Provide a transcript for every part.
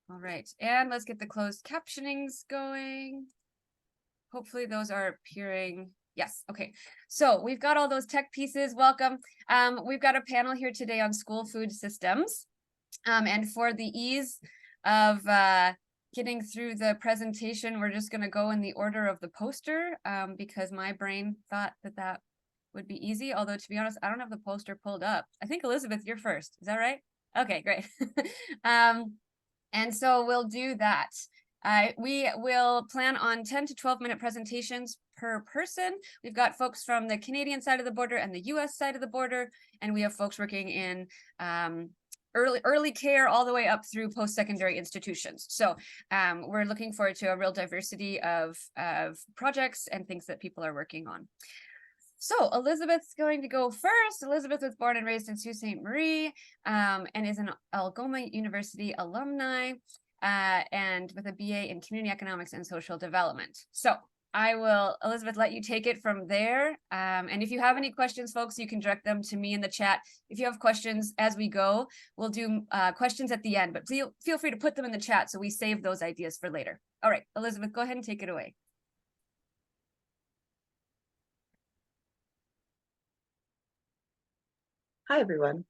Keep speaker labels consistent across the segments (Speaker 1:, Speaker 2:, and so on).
Speaker 1: All right, and let's get the closed captionings going. Hopefully those are appearing. Yes, okay. So we've got all those tech pieces. Welcome. We've got a panel here today on school food systems. And for the ease of getting through the presentation, we're just going to go in the order of the poster because my brain thought that that would be easy. Although, to be honest, I don't have the poster pulled up. I think, Elizabeth, you're first. Is that right? Okay, great. And so we'll do that. We will plan on 10 to 12-minute presentations per person. We've got folks from the Canadian side of the border and the US side of the border, and we have folks working in early care all the way up through post-secondary institutions. So we're looking forward to a real diversity of projects and things that people are working on. So Elizabeth's going to go first. Elizabeth was born and raised in Sault Ste. Marie and is an Algoma University alumni and with a BA in Community Economics and Social Development. So I will, Elizabeth, let you take it from there. And if you have any questions, folks, you can direct them to me in the chat. If you have questions as we go, we'll do questions at the end, but feel free to put them in the chat so we save those ideas for later. All right, Elizabeth, go ahead and take it away.
Speaker 2: Hi, everyone.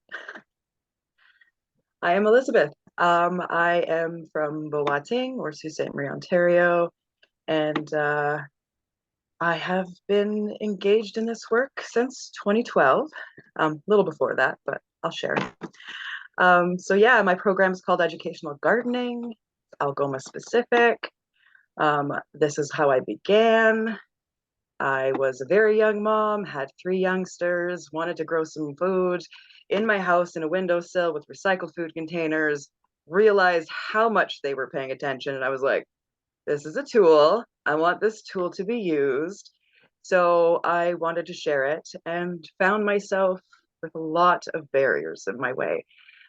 Speaker 2: I am Elizabeth. I am from Boating or Sault Ste. Marie, Ontario, and I have been engaged in this work since 2012, a little before that, but I'll share. So yeah, my program is called Educational Gardening, Algoma specific. This is how I began. I was a very young mom, had 3 youngsters, wanted to grow some food in my house in a windowsill with recycled food containers, realized how much they were paying attention. And I was like, this is a tool. I want this tool to be used. So I wanted to share it and found myself with a lot of barriers in my way.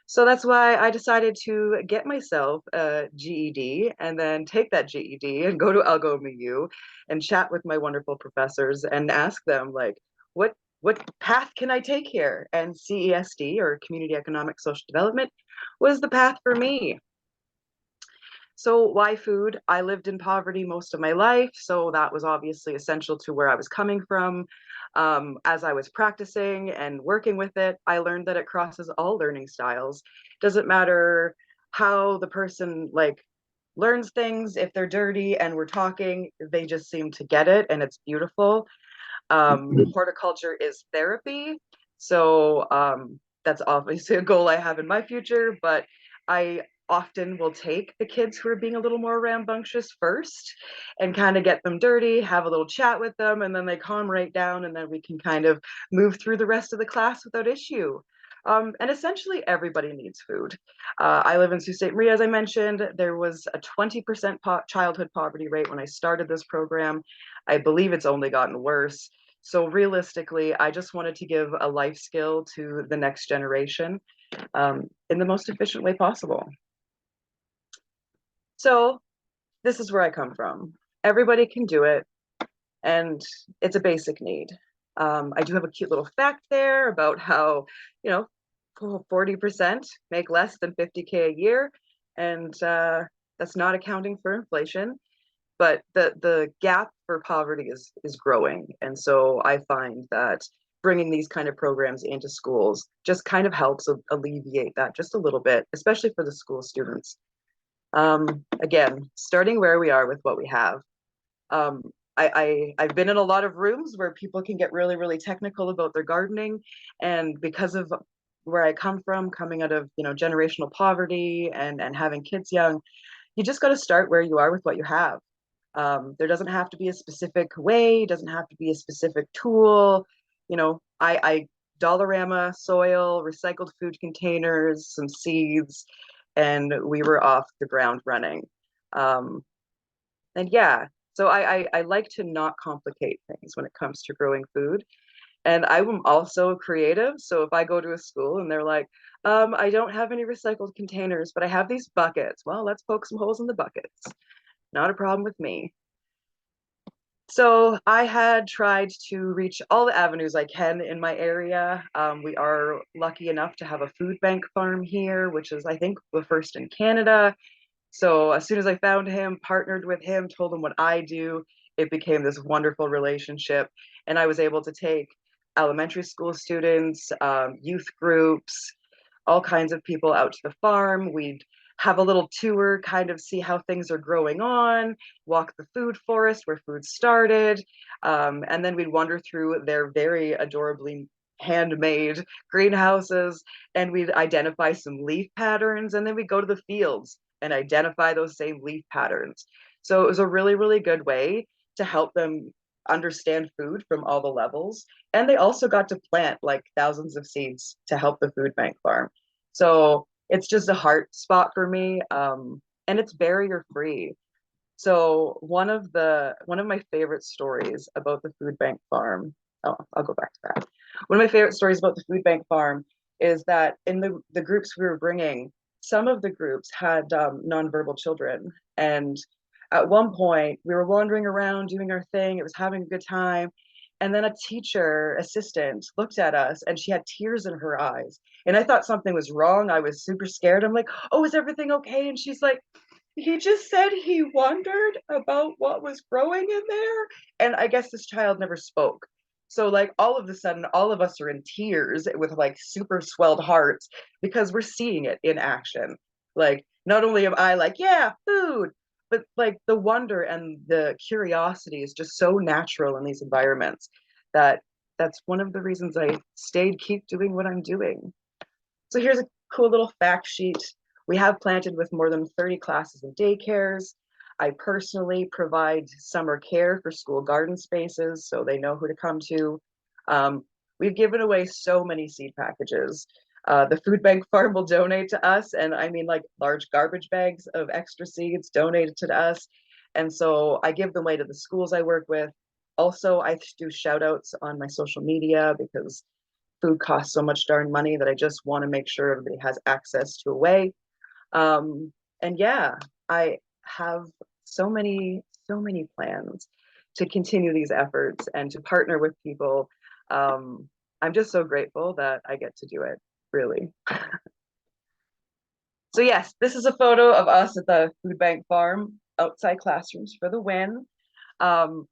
Speaker 2: So that's why I decided to get myself a GED and then take that GED and go to Algoma U and chat with my wonderful professors and ask them like, what path can I take here? And CESD or Community Economic Social Development was the path for me. So why food? I lived in poverty most of my life, so that was obviously essential to where I was coming from. As I was practicing and working with it, I learned that it crosses all learning styles. Doesn't matter how the person like learns things, if they're dirty and we're talking, they just seem to get it and it's beautiful. Horticulture is therapy, so that's obviously a goal I have in my future, but I often will take the kids who are being a little more rambunctious first and kind of get them dirty, have a little chat with them, and then they calm right down, and then we can kind of move through the rest of the class without issue. And essentially, everybody needs food. I live in Sault Ste. Marie, as I mentioned. There was a 20% childhood poverty rate when I started this program. I believe it's only gotten worse. So realistically, I just wanted to give a life skill to the next generation in the most efficient way possible. So this is where I come from. Everybody can do it, and it's a basic need. I do have a cute little fact there about how, 40% make less than 50K a year, and that's not accounting for inflation. But the gap for poverty is growing, and so I find that bringing these kind of programs into schools just kind of helps alleviate that just a little bit, especially for the school students. Again, starting where we are with what we have. I've been in a lot of rooms where people can get really, really technical about their gardening, and because of where I come from, coming out of generational poverty and having kids young, you just got to start where you are with what you have. There doesn't have to be a specific way, doesn't have to be a specific tool. I Dollarama soil, recycled food containers, some seeds, and we were off the ground running. And yeah, so I like to not complicate things when it comes to growing food. And I'm also creative. So if I go to a school and they're like, I don't have any recycled containers, but I have these buckets. Well, let's poke some holes in the buckets. Not a problem with me. So I had tried to reach all the avenues I can in my area. We are lucky enough to have a food bank farm here, which is, I think, the first in Canada. So as soon as I found him, partnered with him, told him what I do, it became this wonderful relationship. And I was able to take elementary school students, youth groups, all kinds of people out to the farm. We'd have a little tour, kind of see how things are growing on, walk the food forest where food started, and then we'd wander through their very adorably handmade greenhouses, and we'd identify some leaf patterns, and then we'd go to the fields and identify those same leaf patterns. So it was a really, really good way to help them understand food from all the levels. And they also got to plant like thousands of seeds to help the food bank farm. So it's just a heart spot for me. And it's barrier free. So one of my favorite stories about the food bank farm, oh, I'll go back to that. One of my favorite stories about the food bank farm is that in the groups we were bringing, some of the groups had nonverbal children. And at one point, we were wandering around doing our thing. It was having a good time. And then a teacher assistant looked at us and she had tears in her eyes. And I thought something was wrong. I was super scared. I'm like, oh, is everything okay? And she's like, he just said he wondered about what was growing in there. And I guess this child never spoke. So, like, all of a sudden, all of us are in tears with like super swelled hearts because we're seeing it in action. Like, not only am I like, yeah, food, but like the wonder and the curiosity is just so natural in these environments that that's one of the reasons I stayed, keep doing what I'm doing. So here's a cool little fact sheet. We have planted with more than 30 classes and daycares. I personally provide summer care for school garden spaces so they know who to come to. We've given away so many seed packages. The food bank farm will donate to us, and I mean like large garbage bags of extra seeds donated to us. And so I give them away to the schools I work with. Also, I do shout outs on my social media because food costs so much darn money that I just want to make sure everybody has access to a way. And yeah, I have so many plans to continue these efforts and to partner with people. I'm just so grateful that I get to do it, really. So yes, this is a photo of us at the food bank farm, outside classrooms for the win. Um,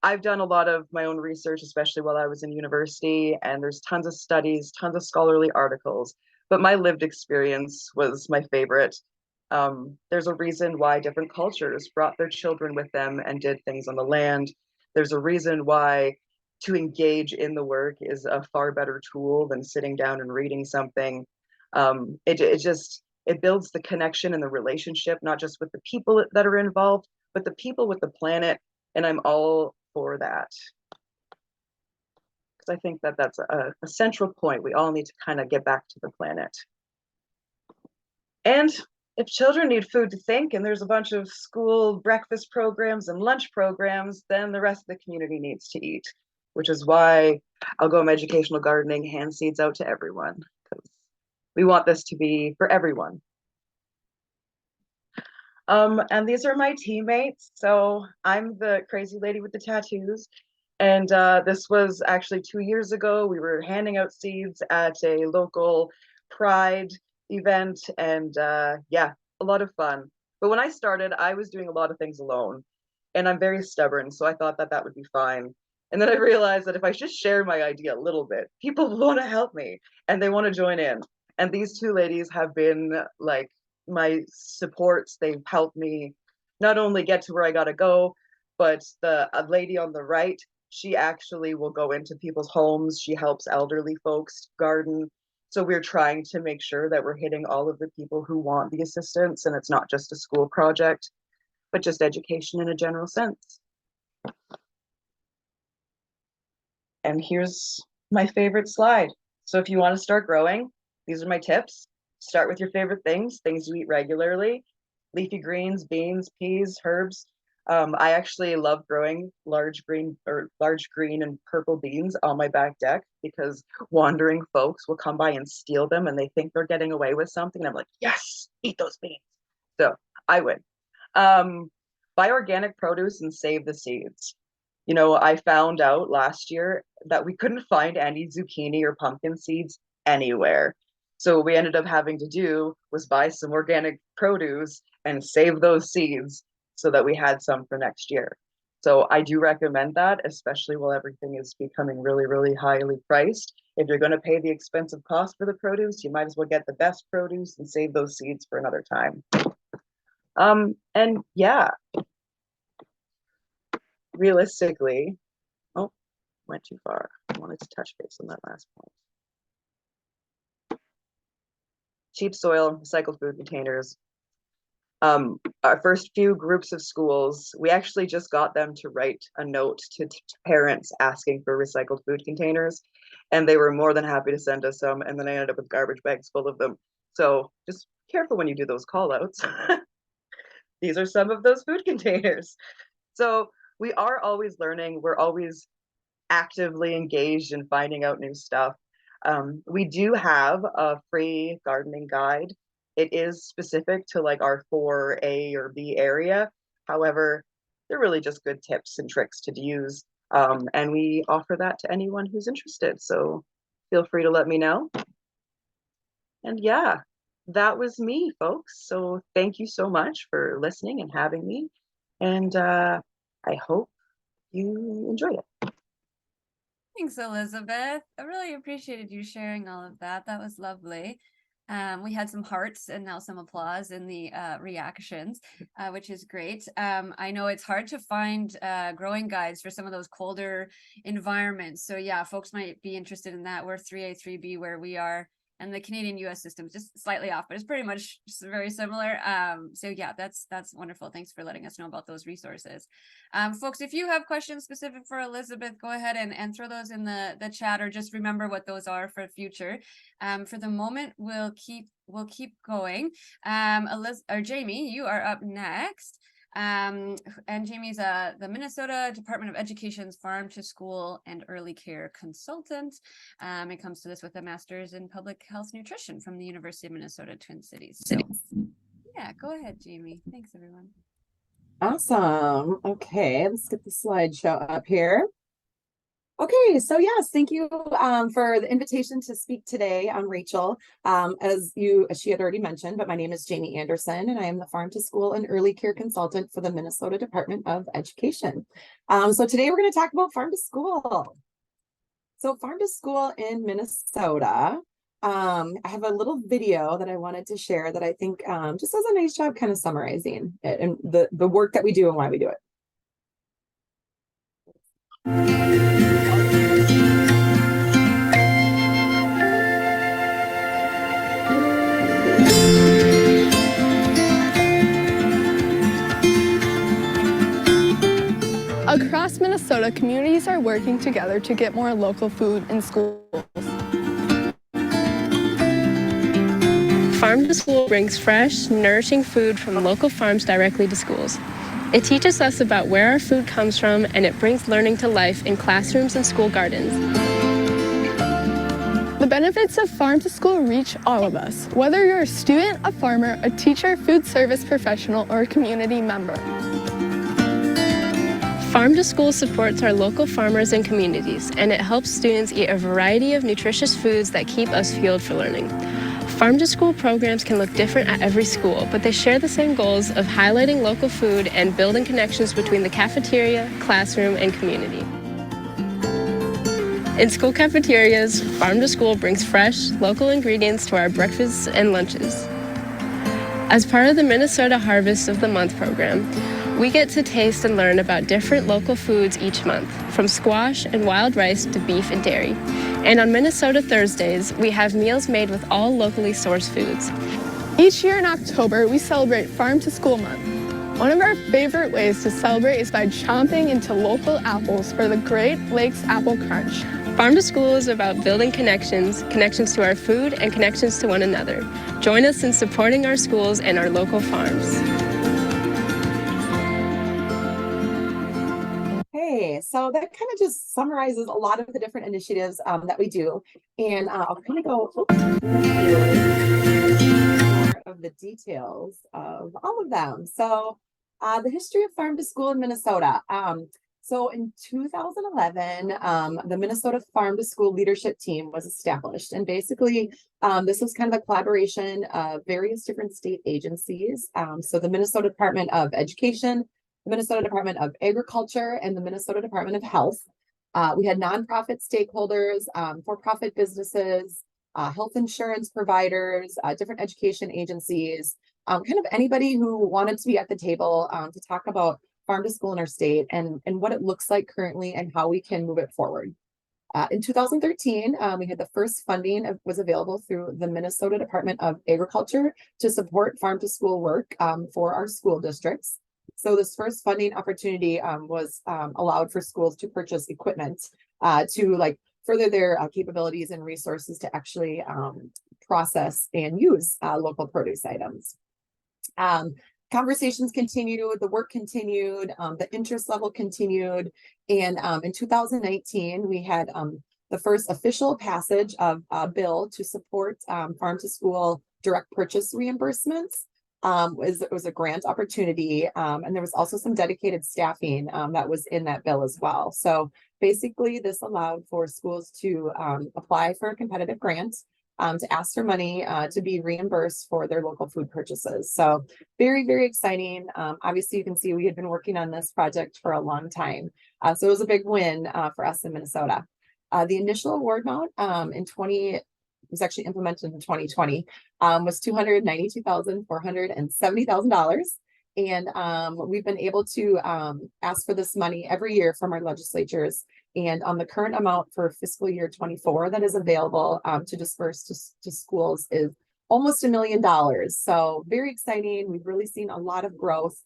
Speaker 2: I've done a lot of my own research, especially while I was in university, and there's tons of studies, tons of scholarly articles, but my lived experience was my favorite. There's a reason why different cultures brought their children with them and did things on the land. There's a reason why to engage in the work is a far better tool than sitting down and reading something. It builds the connection and the relationship, not just with the people that are involved, but the people with the planet. And I'm all for that because I think that that's a central point. We all need to kind of get back to the planet. And if children need food to think and there's a bunch of school breakfast programs and lunch programs, then the rest of the community needs to eat, which is why I'll go educational gardening, hand seeds out to everyone, because we want this to be for everyone. And these are my teammates. So I'm the crazy lady with the tattoos. And this was actually 2 years ago. We were handing out seeds at a local pride event. And yeah, a lot of fun. But when I started, I was doing a lot of things alone. And I'm very stubborn. So I thought that that would be fine. And then I realized that if I just share my idea a little bit, people want to help me and they want to join in. And these two ladies have been like my supports. They've helped me not only get to where I got to go, but the a lady on the right, she actually will go into people's homes. She helps elderly folks garden. So we're trying to make sure that we're hitting all of the people who want the assistance and it's not just a school project, but just education in a general sense. And here's my favorite slide. So if you want to start growing, these are my tips. Start with your favorite things, things you eat regularly, leafy greens, beans, peas, herbs. I actually love growing large green and purple beans on my back deck because wandering folks will come by and steal them and they think they're getting away with something. And I'm like, yes, eat those beans. So I win. Buy organic produce and save the seeds. You know, I found out last year that we couldn't find any zucchini or pumpkin seeds anywhere. So what we ended up having to do was buy some organic produce and save those seeds so that we had some for next year. So I do recommend that, especially while everything is becoming really, really highly priced. If you're going to pay the expensive cost for the produce, you might as well get the best produce and save those seeds for another time. And yeah, realistically, oh, went too far. I wanted to touch base on that last point. Cheap soil, recycled food containers. Our first few groups of schools, we actually just got them to write a note to parents asking for recycled food containers, and they were more than happy to send us some. And then I ended up with garbage bags full of them. So just careful when you do those call outs. These are some of those food containers. So we are always learning. We're always actively engaged in finding out new stuff. We do have a free gardening guide. It is specific to like our 4A or B area. However, they're really just good tips and tricks to use. And we offer that to anyone who's interested. So feel free to let me know. And yeah, that was me, folks. So thank you so much for listening and having me. And I hope you enjoyed it.
Speaker 1: Thanks, Elizabeth. I really appreciated you sharing all of that. That was lovely. We had some hearts and now some applause in the reactions, which is great. I know it's hard to find growing guides for some of those colder environments. So yeah, folks might be interested in that. We're 3A, 3B where we are, and the Canadian US system is just slightly off, but it's pretty much just very similar. So yeah, that's wonderful. Thanks for letting us know about those resources. Folks, if you have questions specific for Elizabeth, go ahead and throw those in the chat, or just remember what those are for future. For the moment, we'll keep going. Jamie, you are up next. And Jamie's the Minnesota Department of Education's Farm to School and Early Care Consultant. It comes to this with a master's in public health nutrition from the University of Minnesota Twin Cities. So yeah, go ahead, Jamie. Thanks, everyone.
Speaker 3: Awesome. Okay, let's get the slideshow up here. Okay, so yes, thank you for the invitation to speak today. I'm Rachel, as she had already mentioned, but my name is Jamie Anderson, and I am the Farm to School and Early Care Consultant for the Minnesota Department of Education. So today we're going to talk about Farm to School. So Farm to School in Minnesota. I have a little video that I wanted to share that I think just does a nice job kind of summarizing it and the work that we do and why we do it.
Speaker 4: Across Minnesota, communities are working together to get more local food in schools.
Speaker 5: Farm to School brings fresh, nourishing food from local farms directly to schools. It teaches us about where our food comes from, and it brings learning to life in classrooms and school gardens.
Speaker 4: The benefits of Farm to School reach all of us, whether you're a student, a farmer, a teacher, food service professional, or a community member.
Speaker 5: Farm to School supports our local farmers and communities, and it helps students eat a variety of nutritious foods that keep us fueled for learning. Farm to School programs can look different at every school, but they share the same goals of highlighting local food and building connections between the cafeteria, classroom, and community. In school cafeterias, Farm to School brings fresh, local ingredients to our breakfasts and lunches. As part of the Minnesota Harvest of the Month program, we get to taste and learn about different local foods each month, from squash and wild rice to beef and dairy. And on Minnesota Thursdays, we have meals made with all locally sourced foods.
Speaker 4: Each year in October, we celebrate Farm to School Month. One of our favorite ways to celebrate is by chomping into local apples for the Great Lakes Apple Crunch.
Speaker 5: Farm to School is about building connections to our food and connections to one another. Join us in supporting our schools and our local farms.
Speaker 3: Okay, so that kind of just summarizes a lot of the different initiatives that we do. And I'll kind of go more of the details of all of them. So the history of Farm to School in Minnesota. So in 2011, the Minnesota Farm to School Leadership Team was established. And basically, this was kind of a collaboration of various different state agencies. So the Minnesota Department of Education, the Minnesota Department of Agriculture, and the Minnesota Department of Health. We had nonprofit stakeholders, for-profit businesses, health insurance providers, different education agencies, kind of anybody who wanted to be at the table to talk about farm to school in our state and what it looks like currently and how we can move it forward. In 2013, we had the first funding was available through the Minnesota Department of Agriculture to support farm to school work for our school districts. So this first funding opportunity was allowed for schools to purchase equipment to further their capabilities and resources to actually process and use local produce items. Conversations continued, the work continued, the interest level continued. And in 2019, we had the first official passage of a bill to support farm to school direct purchase reimbursements. It was a grant opportunity. And there was also some dedicated staffing that was in that bill as well. So basically, this allowed for schools to apply for a competitive grant, to ask for money to be reimbursed for their local food purchases. So very, very exciting. Obviously, you can see we had been working on this project for a long time. So it was a big win for us in Minnesota. The initial award amount was actually implemented in 2020, was $292,470,000. And we've been able to ask for this money every year from our legislatures. And the current amount for fiscal year 24 that is available to disperse to schools is almost $1 million. So very exciting. We've really seen a lot of growth.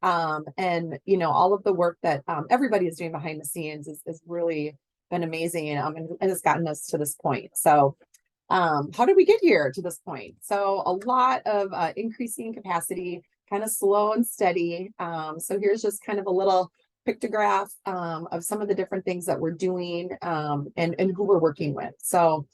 Speaker 3: And, all of the work that everybody is doing behind the scenes is really been amazing and has gotten us to this point. So how did we get here to this point? So a lot of increasing capacity, kind of slow and steady. So here's just kind of a little pictograph of some of the different things that we're doing and who we're working with. So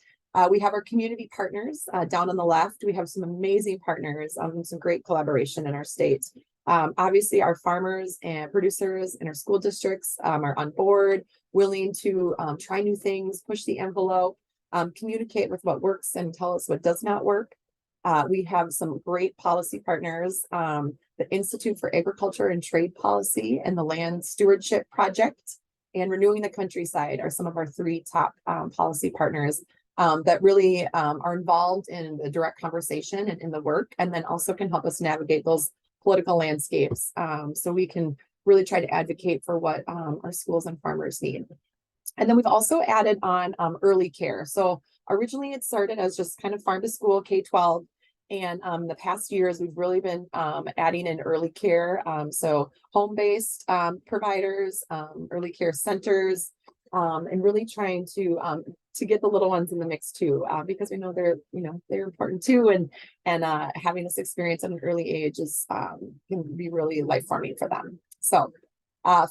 Speaker 3: we have our community partners down on the left. We have some amazing partners, some great collaboration in our state. Obviously, our farmers and producers in our school districts are on board, willing to try new things, push the envelope, communicate with what works and tell us what does not work. We have some great policy partners, the Institute for Agriculture and Trade Policy and the Land Stewardship Project and Renewing the Countryside are some of our three top policy partners that really are involved in the direct conversation and in the work, and then also can help us navigate those political landscapes so we can really try to advocate for what our schools and farmers need. And then we've also added on early care. So originally it started as just kind of farm to school K-12. And the past years, we've really been adding in early care. So home-based providers, early care centers, and really trying to get the little ones in the mix too, because we know they're important too. And having this experience at an early age is can be really life-forming for them. So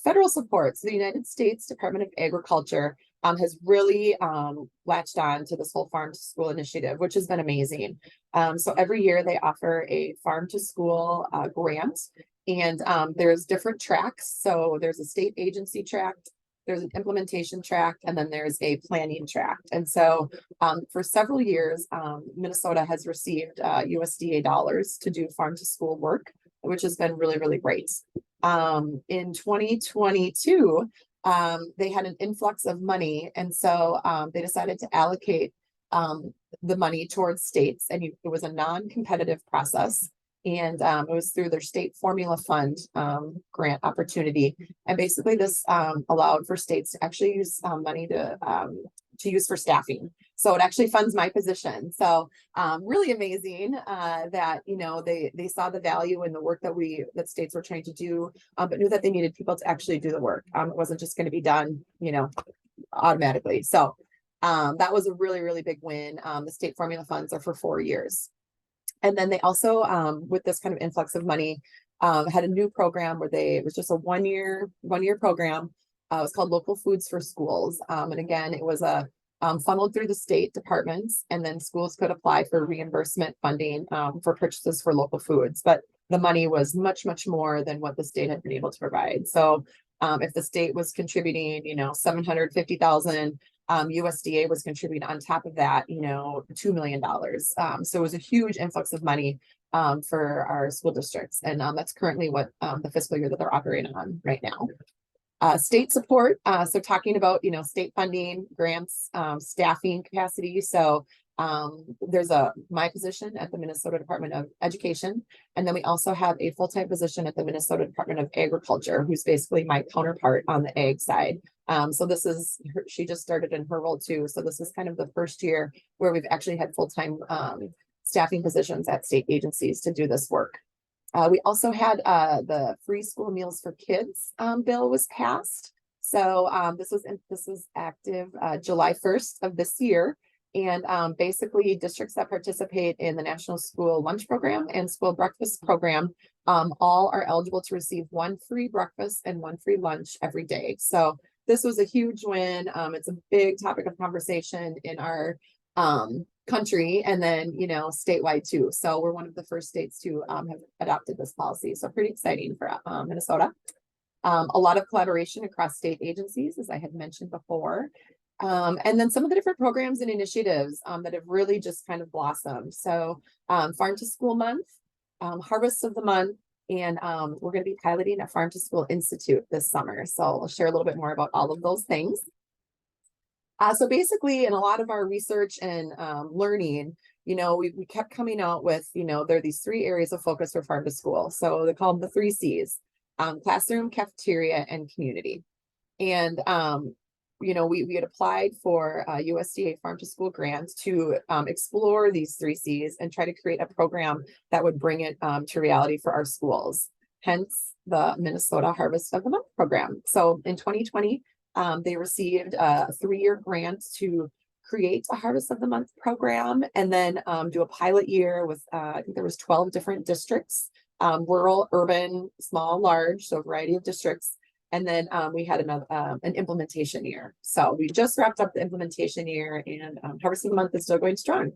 Speaker 3: federal support. So the United States Department of Agriculture has really latched on to this whole farm to school initiative, which has been amazing. So every year they offer a farm to school grant, and there's different tracks. So there's a state agency track, there's an implementation track, and then there's a planning track. And so for several years, Minnesota has received USDA dollars to do farm to school work, which has been really, really great. In 2022, they had an influx of money, and so they decided to allocate the money towards states, and it was a non-competitive process, and it was through their state formula fund grant opportunity. And basically this allowed for states to actually use money to use for staffing. So it actually funds my position. So really amazing that, they saw the value in the work that states were trying to do, but knew that they needed people to actually do the work. It wasn't just going to be done, automatically. So that was a really, really big win. The state formula funds are for 4 years. And then they also, with this kind of influx of money, had a new program where it was just a one-year program. It was called Local Foods for Schools. And again, it was funneled through the state departments, and then schools could apply for reimbursement funding for purchases for local foods. But the money was much, much more than what the state had been able to provide. So If the state was contributing, 750,000, USDA was contributing on top of that, $2 million. So it was a huge influx of money for our school districts. And that's currently what the fiscal year that they're operating on right now. State support. So talking about, state funding, grants, staffing capacity. So there's my position at the Minnesota Department of Education. And then we also have a full-time position at the Minnesota Department of Agriculture, who's basically my counterpart on the ag side. So this is, she just started in her role too. So this is kind of the first year where we've actually had full-time staffing positions at state agencies to do this work. We also had the free school meals for kids bill was passed. So this was active July 1st of this year. And basically districts that participate in the National School Lunch Program and School Breakfast Program all are eligible to receive one free breakfast and one free lunch every day. So this was a huge win. It's a big topic of conversation in our country and then, statewide too. So we're one of the first states to have adopted this policy. So pretty exciting for Minnesota. A lot of collaboration across state agencies, as I had mentioned before. And then some of the different programs and initiatives that have really just kind of blossomed. So Farm to School Month, Harvest of the Month, and we're going to be piloting a Farm to School Institute this summer. So I'll share a little bit more about all of those things. So basically, in a lot of our research and learning, we kept coming out with, there are these 3 areas of focus for Farm to School. So they call them the 3 C's, classroom, cafeteria, and community. And we had applied for USDA Farm to School grants to explore these 3 C's and try to create a program that would bring it to reality for our schools. Hence the Minnesota Harvest of the Month program. So in 2020, they received a 3-year grant to create a Harvest of the Month program and then do a pilot year with, I think there was 12 different districts, rural, urban, small, large, so a variety of districts. And then we had an implementation year. So we just wrapped up the implementation year and Harvest of the Month is still going strong.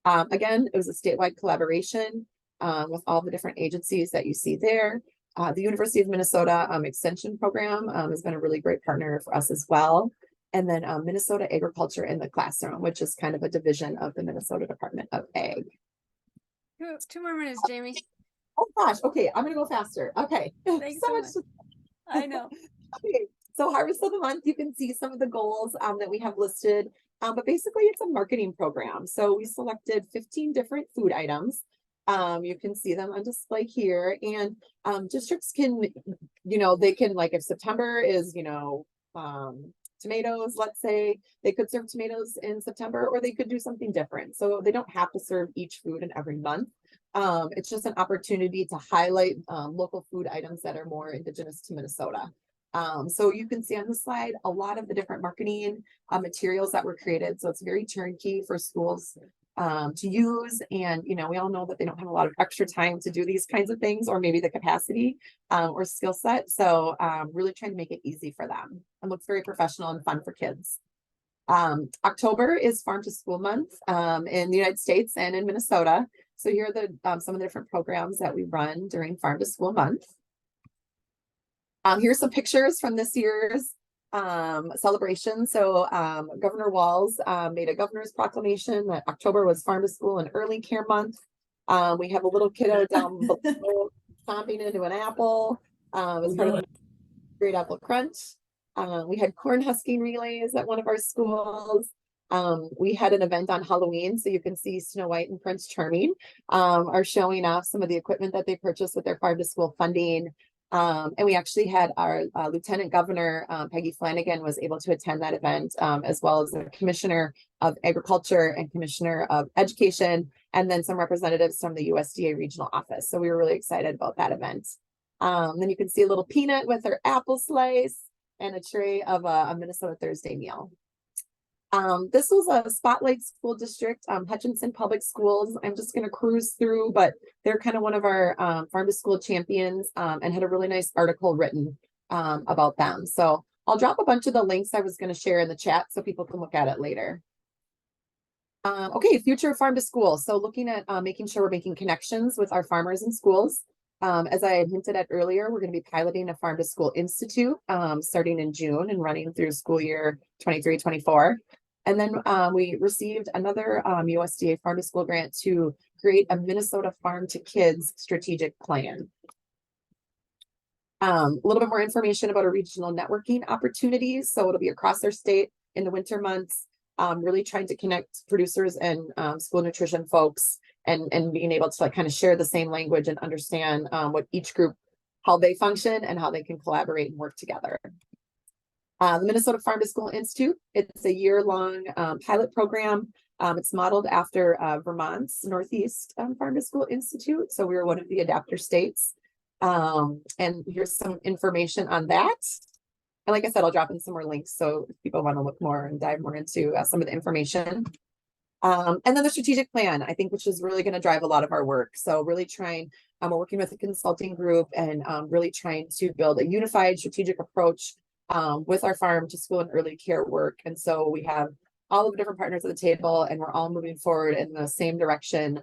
Speaker 3: Again, it was a statewide collaboration with all the different agencies that you see there. The University of Minnesota Extension Program has been a really great partner for us as well. And then Minnesota Agriculture in the Classroom, which is kind of a division of the Minnesota Department of Ag.
Speaker 1: 2 more minutes, Jamie.
Speaker 3: Oh gosh, okay, I'm gonna go faster. Okay,
Speaker 1: Thanks so much. I know.
Speaker 3: Okay, so Harvest of the Month, you can see some of the goals that we have listed, but basically it's a marketing program. So we selected 15 different food items. You can see them on display here, and districts can, they can, like if September is, tomatoes, let's say, they could serve tomatoes in September, or they could do something different. So they don't have to serve each food in every month. It's just an opportunity to highlight local food items that are more indigenous to Minnesota. So you can see on the slide a lot of the different marketing materials that were created. So it's very turnkey for schools to use. And, we all know that they don't have a lot of extra time to do these kinds of things, or maybe the capacity or skill set. So really trying to make it easy for them and looks very professional and fun for kids. October is Farm to School Month in the United States and in Minnesota. So here are the some of the different programs that we run during Farm to School Month. Here's some pictures from this year's celebration. So Governor Walz made a governor's proclamation that October was Farm to School and Early Care Month. We have a little kiddo down below chomping into an apple as part of the Great Apple Crunch. We had corn husking relays at one of our schools. We had an event on Halloween, so you can see Snow White and Prince Charming are showing off some of the equipment that they purchased with their Farm to School funding. And we actually had our Lieutenant Governor, Peggy Flanagan, was able to attend that event, as well as the Commissioner of Agriculture and Commissioner of Education, and then some representatives from the USDA regional office. So we were really excited about that event. Then you can see a little peanut with her apple slice and a tray of a Minnesota Thursday meal. This was a Spotlight School District, Hutchinson Public Schools. I'm just going to cruise through, but they're kind of one of our Farm to School champions and had a really nice article written about them. So I'll drop a bunch of the links I was going to share in the chat so people can look at it later. Okay, future of Farm to School. So looking at making sure we're making connections with our farmers and schools. As I had hinted at earlier, we're going to be piloting a Farm to School Institute starting in June and running through school year 23-24. And then we received another USDA Farm to School grant to create a Minnesota Farm to Kids strategic plan. A little bit more information about our regional networking opportunities. So it'll be across our state in the winter months, really trying to connect producers and school nutrition folks and being able to like kind of share the same language and understand what each group, how they function and how they can collaborate and work together. The Minnesota Farm to School Institute, it's a year-long pilot program. It's modeled after Vermont's Northeast Farm to School Institute. So we were one of the adapter states. And here's some information on that. And like I said, I'll drop in some more links. So if people want to look more and dive more into some of the information. And then the strategic plan, I think, which is really going to drive a lot of our work. So really trying, we're working with a consulting group and really trying to build a unified strategic approach with our farm to school and early care work. And so we have all of the different partners at the table and we're all moving forward in the same direction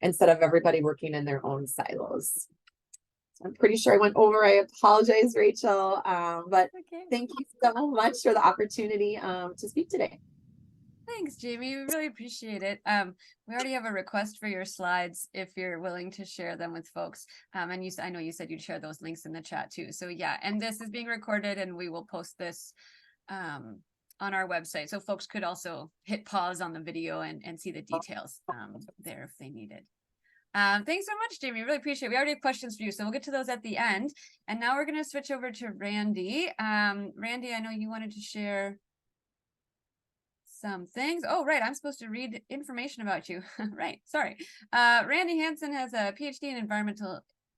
Speaker 3: instead of everybody working in their own silos. So I'm pretty sure I went over. I apologize, Rachel, but
Speaker 1: Okay.
Speaker 3: thank you so much for the opportunity to speak today.
Speaker 1: Thanks, Jamie. We really appreciate it. We already have a request for your slides if you're willing to share them with folks. And I know you said you'd share those links in the chat too. So yeah, and this is being recorded and we will post this on our website. So folks could also hit pause on the video and see the details there if they need it. Thanks so much, Jamie. Really appreciate it. We already have questions for you, so we'll get to those at the end. And now we're going to switch over to Randy. Randy, I know you wanted to share some things. Oh, right. I'm supposed to read information about you. Right. Sorry. Randy Hansen has a PhD in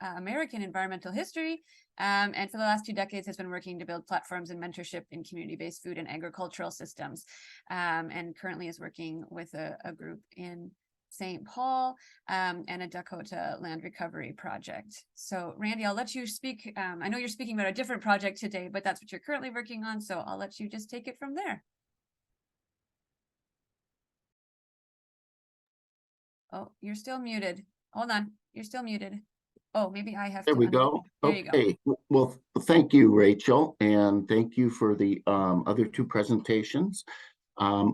Speaker 1: American environmental history. And for the last 2 decades has been working to build platforms and mentorship in community-based food and agricultural systems. And currently is working with a group in St. Paul and a Dakota land recovery project. So Randy, I'll let you speak. I know you're speaking about a different project today, but that's what you're currently working on. So I'll let you just take it from there. Oh, you're still muted. Hold on. You're still muted. Oh, maybe I have to.
Speaker 6: There we go.
Speaker 1: There you
Speaker 6: Okay. Well, thank you, Rachel, and thank you for the other 2 presentations.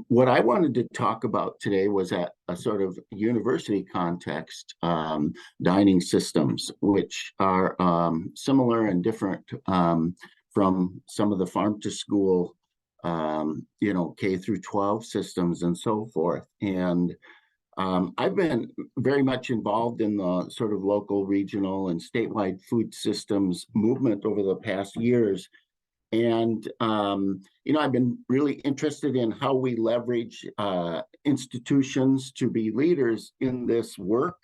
Speaker 6: What I wanted to talk about today was at a sort of university context, dining systems, which are similar and different from some of the farm to school, K through 12 systems and so forth. And I've been very much involved in the sort of local, regional, and statewide food systems movement over the past years. And, I've been really interested in how we leverage institutions to be leaders in this work.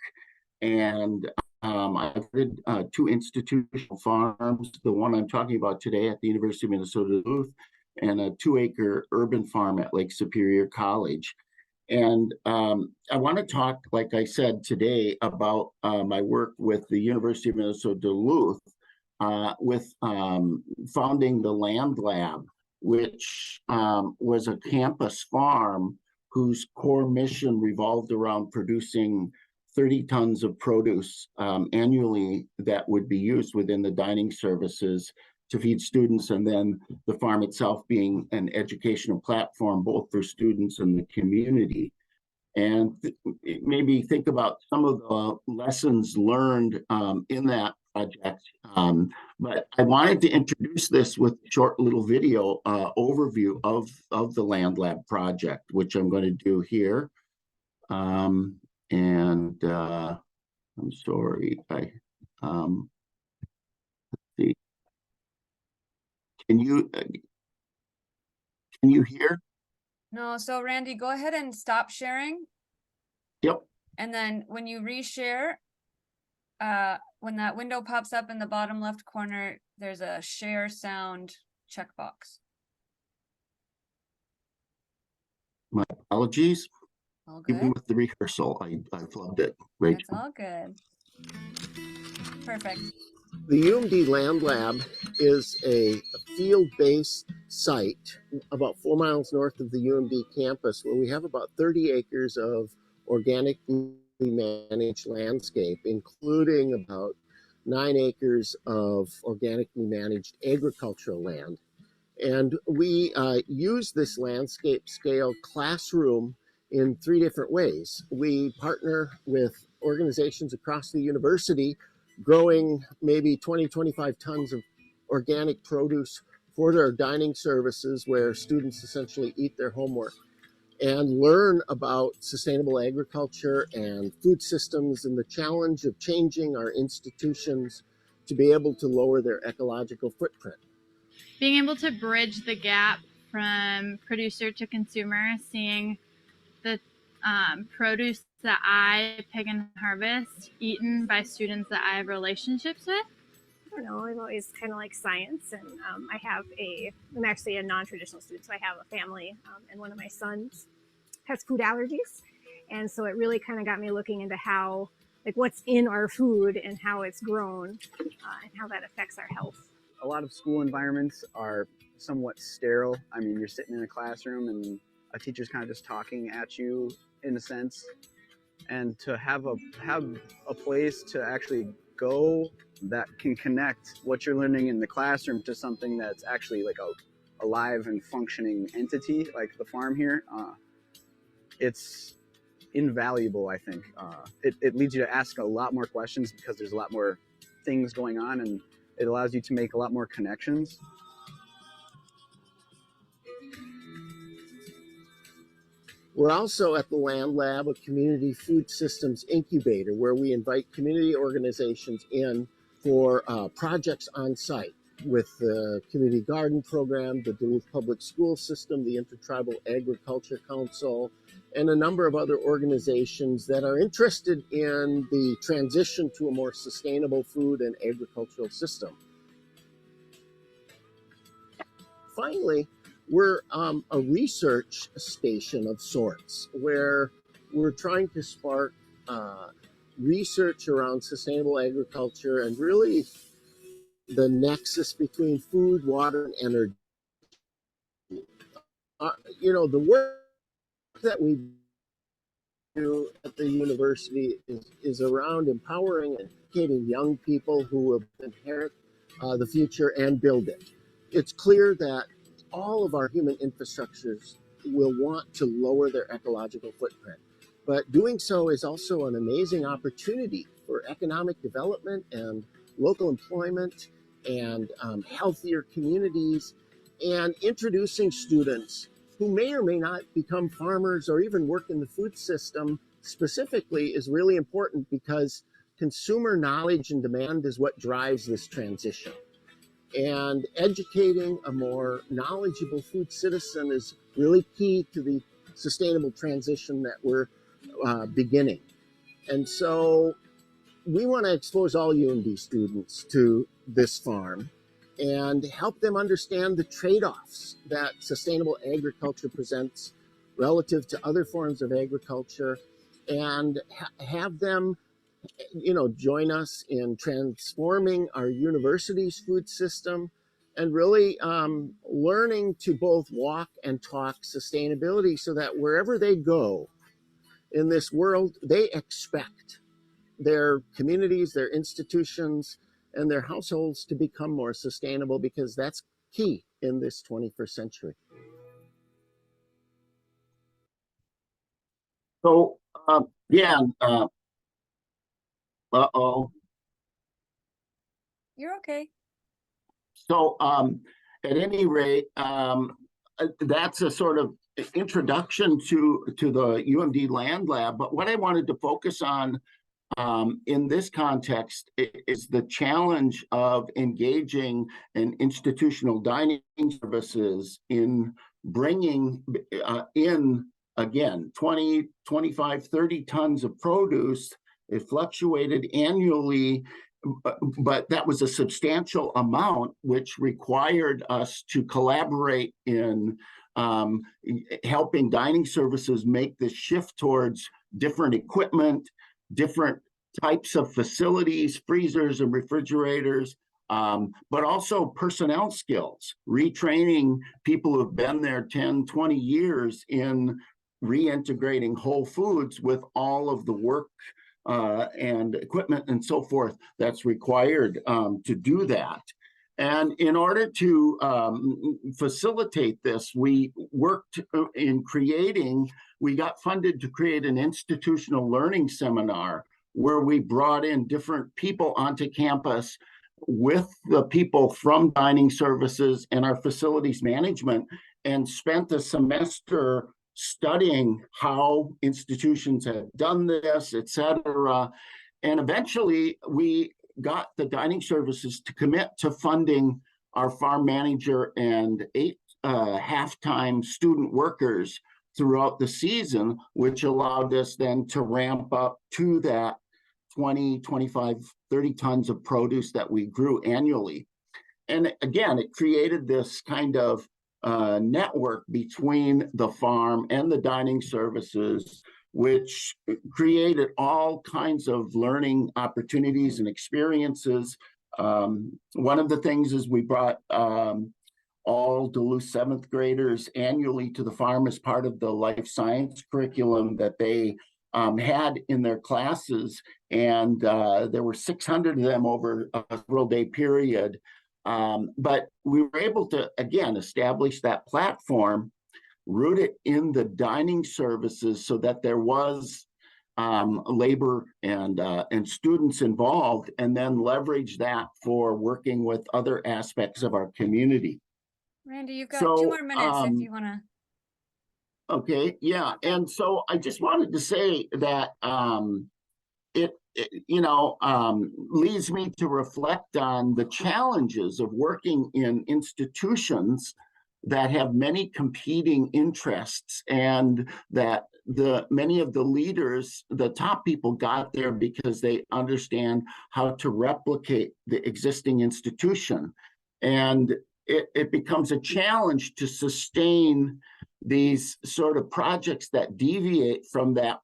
Speaker 6: And I've did 2 institutional farms, the one I'm talking about today at the University of Minnesota Duluth, and a 2-acre urban farm at Lake Superior College. And I want to talk, like I said today, about my work with the University of Minnesota Duluth with founding the Land Lab, which was a campus farm whose core mission revolved around producing 30 tons of produce annually that would be used within the dining services to feed students, and then the farm itself being an educational platform both for students and the community. And maybe think about some of the lessons learned in that project. But I wanted to introduce this with a short little video overview of the Land Lab project, which I'm going to do here. I'm sorry, let's see. Can you hear?
Speaker 1: No, so Randy, go ahead and stop sharing.
Speaker 6: Yep.
Speaker 1: And then when you reshare, when that window pops up in the bottom left corner, there's a share sound checkbox.
Speaker 6: My apologies.
Speaker 1: All good.
Speaker 6: Even with the rehearsal, I flubbed it. Rachel.
Speaker 1: It's all good. Perfect.
Speaker 7: The UMD Land Lab is a field-based site about 4 miles north of the UMD campus where we have about 30 acres of organically managed landscape, including about 9 acres of organically managed agricultural land. And we use this landscape scale classroom in 3 different ways. We partner with organizations across the university growing maybe 20, 25 tons of organic produce for their dining services, where students essentially eat their homework and learn about sustainable agriculture and food systems and the challenge of changing our institutions to be able to lower their ecological footprint.
Speaker 8: Being able to bridge the gap from producer to consumer, seeing the produce that I pick and harvest eaten by students that I have relationships with.
Speaker 9: I don't know, I've always kind of liked science, and I'm actually a non-traditional student, so I have a family, and one of my sons has food allergies, and so it really kind of got me looking into how, like, what's in our food and how it's grown, and how that affects our health.
Speaker 10: A lot of school environments are somewhat sterile. I mean, you're sitting in a classroom and a teacher's kind of just talking at you in a sense, and to have a place to actually go that can connect what you're learning in the classroom to something that's actually like a live and functioning entity like the farm here, it's invaluable, I think. It leads you to ask a lot more questions because there's a lot more things going on, and it allows you to make a lot more connections.
Speaker 7: We're also at the Land Lab, a community food systems incubator, where we invite community organizations in for projects on site with the Community Garden Program, the Duluth Public School System, the Intertribal Agriculture Council, and a number of other organizations that are interested in the transition to a more sustainable food and agricultural system. Finally, we're a research station of sorts, where we're trying to spark research around sustainable agriculture and really the nexus between food, water, and energy. The work that we do at the university is around empowering and educating young people who will inherit the future and build it. It's clear that all of our human infrastructures will want to lower their ecological footprint, but doing so is also an amazing opportunity for economic development and local employment and healthier communities, and introducing students who may or may not become farmers or even work in the food system specifically is really important, because consumer knowledge and demand is what drives this transition. And educating a more knowledgeable food citizen is really key to the sustainable transition that we're beginning. And so we want to expose all UMD students to this farm and help them understand the trade-offs that sustainable agriculture presents relative to other forms of agriculture, and have them join us in transforming our university's food system and really learning to both walk and talk sustainability, so that wherever they go in this world, they expect their communities, their institutions, and their households to become more sustainable, because that's key in this 21st century.
Speaker 6: So, uh-oh.
Speaker 1: You're okay.
Speaker 6: So, at any rate, that's a sort of introduction to the UMD Land Lab. But what I wanted to focus on in this context is the challenge of engaging in institutional dining services in bringing in, again, 20, 25, 30 tons of produce. It fluctuated annually, but that was a substantial amount, which required us to collaborate in helping dining services make the shift towards different equipment, different types of facilities, freezers and refrigerators, but also personnel skills, retraining people who've been there 10, 20 years in reintegrating whole foods with all of the work and equipment and so forth that's required to do that. And in order to facilitate this, we worked in we got funded to create an institutional learning seminar where we brought in different people onto campus with the people from dining services and our facilities management, and spent a semester studying how institutions have done this, et cetera. And eventually we got the dining services to commit to funding our farm manager and 8 half-time student workers throughout the season, which allowed us then to ramp up to that 20, 25, 30 tons of produce that we grew annually. And again, it created this kind of network between the farm and the dining services, which created all kinds of learning opportunities and experiences. One of the things is we brought all Duluth 7th graders annually to the farm as part of the life science curriculum that they had in their classes. And there were 600 of them over a several-day period. But we were able to, again, establish that platform, root it in the dining services so that there was labor and students involved, and then leverage that for working with other aspects of our community.
Speaker 1: Randy, you've got 2 more minutes if you want to.
Speaker 6: Okay, yeah, and so I just wanted to say that it leads me to reflect on the challenges of working in institutions that have many competing interests, and that many of the leaders, the top people, got there because they understand how to replicate the existing institution. And it becomes a challenge to sustain these sort of projects that deviate from that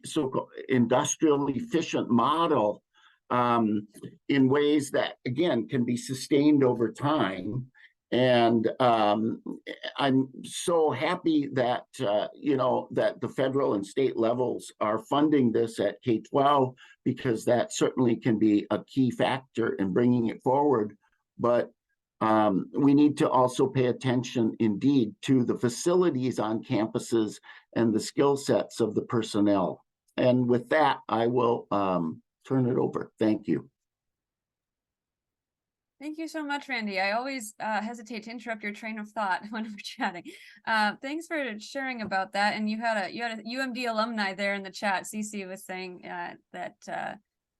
Speaker 6: so-called industrially efficient model in ways that, again, can be sustained over time. And I'm so happy that, that the federal and state levels are funding this at K-12, because that certainly can be a key factor in bringing it forward. But we need to also pay attention indeed to the facilities on campuses and the skill sets of the personnel. And with that, I will turn it over. Thank you.
Speaker 1: Thank you so much, Randy. I always hesitate to interrupt your train of thought when we're chatting. Thanks for sharing about that. And you had a UMD alumni there in the chat. Cece was saying that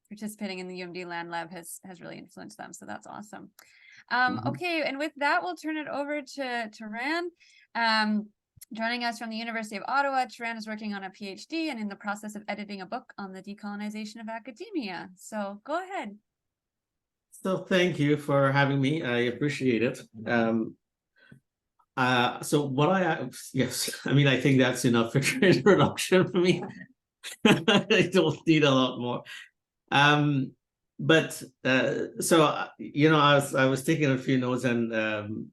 Speaker 1: participating in the UMD Land Lab has really influenced them. So that's awesome. Okay, and with that, we'll turn it over to Rand. Joining us from the University of Ottawa, Rand is working on a PhD and in the process of editing a book on the decolonization of academia. So go ahead.
Speaker 11: So thank you for having me. I appreciate it. So what yes, I mean, I think that's enough for introduction for me. I don't need a lot more. But so, I was taking a few notes, and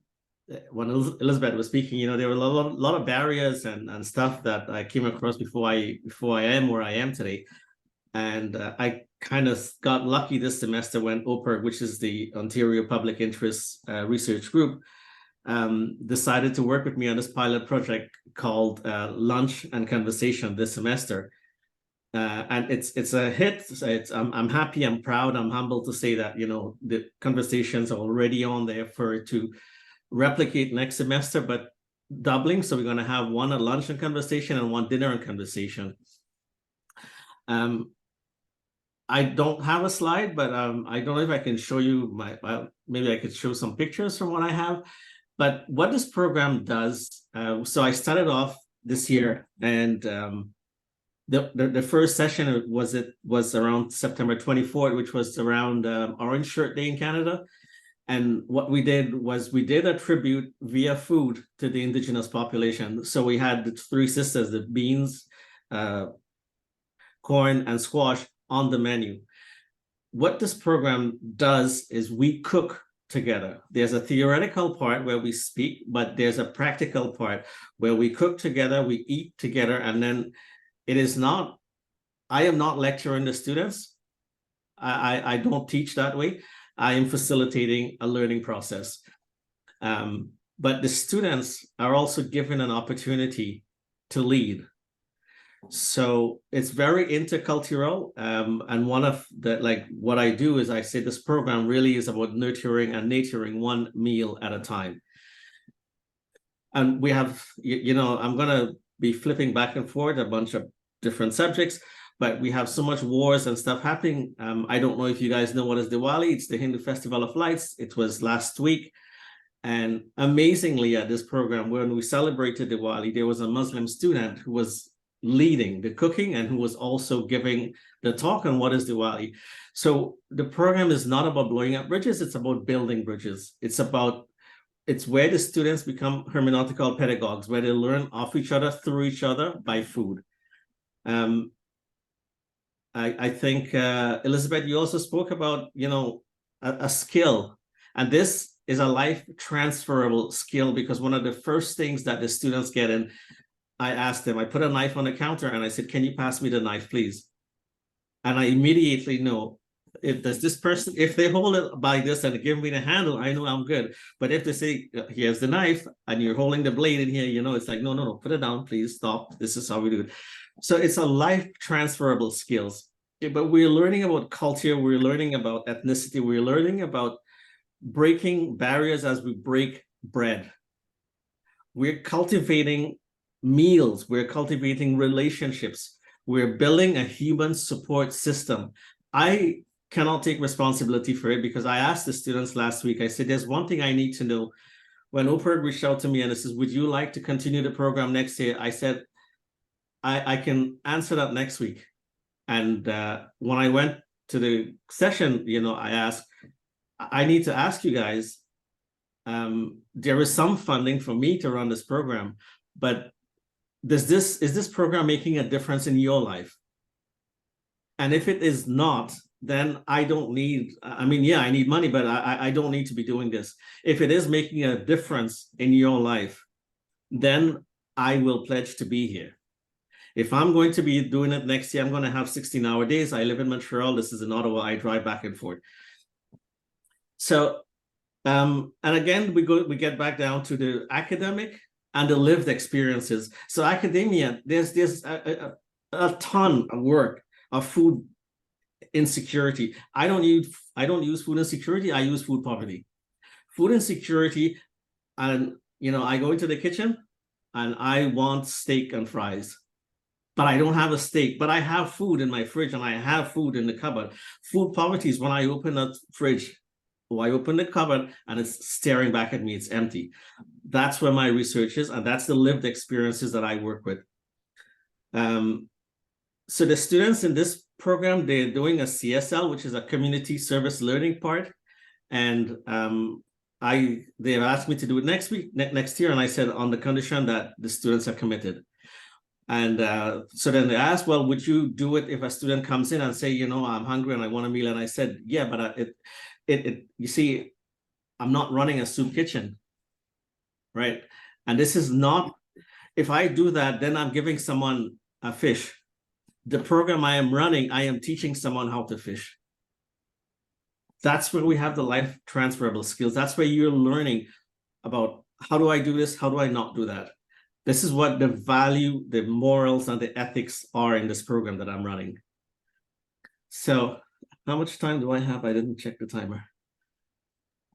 Speaker 11: when Elizabeth was speaking, there were a lot of barriers and stuff that I came across before I am where I am today. And I kind of got lucky this semester when OPIR, which is the Ontario Public Interest Research Group, decided to work with me on this pilot project called Lunch and Conversation this semester. And it's a hit. I'm happy, I'm proud, I'm humbled to say that, the conversations are already on there to replicate next semester, but doubling. So we're going to have one at lunch and conversation and one dinner and conversation. I don't have a slide, but I don't know if I can show you maybe I could show some pictures from what I have. But what this program does, so I started off this year, and the first session was around September 24th, which was around Orange Shirt Day in Canada. And what we did was we did a tribute via food to the Indigenous population. So we had the three sisters, the beans, corn, and squash on the menu. What this program does is we cook together. There's a theoretical part where we speak, but there's a practical part where we cook together, we eat together, and then it is not I am not lecturing the students. I don't teach that way. I am facilitating a learning process. But the students are also given an opportunity to lead. So it's very intercultural. And one of the, like, what I do is I say this program really is about nurturing and naturing one meal at a time. And we have, you know, I'm going to be flipping back and forth a bunch of different subjects, but we have so much wars and stuff happening. I don't know if you guys know what is Diwali. It's the Hindu Festival of Lights. It was last week. And amazingly, at this program, when we celebrated Diwali, there was a Muslim student who was leading the cooking and who was also giving the talk on what is Diwali. So the program is not about blowing up bridges. It's about building bridges. It's where the students become hermeneutical pedagogues, where they learn off each other, through each other, by food. I think, Elizabeth, you also spoke about, you know, a skill. And this is a life transferable skill, because one of the first things that the students get in, I asked them, I put a knife on the counter and I said, can you pass me the knife, please? And I immediately know, if there's this person, if they hold it by this and give me the handle, I know I'm good. But if they say, here's the knife and you're holding the blade in here, you know, it's like, no, put it down, please, stop. This is how we do it. So it's a life transferable skills. But we're learning about culture, we're learning about ethnicity, we're learning about breaking barriers as we break bread. We're cultivating meals, we're cultivating relationships, we're building a human support system. I cannot take responsibility for it, because I asked the students last week, I said, there's one thing I need to know. When Oprah reached out to me and says, would you like to continue the program next year? I said, I can answer that next week. And when I went to the session, you know, I asked, I need to ask you guys, there is some funding for me to run this program, but is this program making a difference in your life? And if it is not, then I don't need, I mean, yeah, I need money, but I don't need to be doing this. If it is making a difference in your life, then I will pledge to be here. If I'm going to be doing it next year, I'm going to have 16-hour days. I live in Montreal. This is in Ottawa. I drive back and forth. So, and again, we get back down to the academic and the lived experiences. So academia, there's a ton of work of food insecurity. I don't use food insecurity. I use food poverty. Food insecurity, and you know, I go into the kitchen and I want steak and fries, but I don't have a steak, but I have food in my fridge and I have food in the cupboard. Food poverty is when I open that fridge or I open the cupboard and it's staring back at me, it's empty. That's where my research is, and that's the lived experiences that I work with. So the students in this program, they're doing a CSL, which is a community service learning part. And they've asked me to do it next year. And I said, on the condition that the students are committed. And so then they asked, well, would you do it if a student comes in and say, you know, I'm hungry and I want a meal? And I said, yeah, but you see, I'm not running a soup kitchen, right? And this is not, if I do that, then I'm giving someone a fish. The program I am running, I am teaching someone how to fish. That's where we have the life transferable skills. That's where you're learning about, how do I do this? How do I not do that? This is what the value, the morals, and the ethics are in this program that I'm running. So how much time do I have? I didn't check the timer.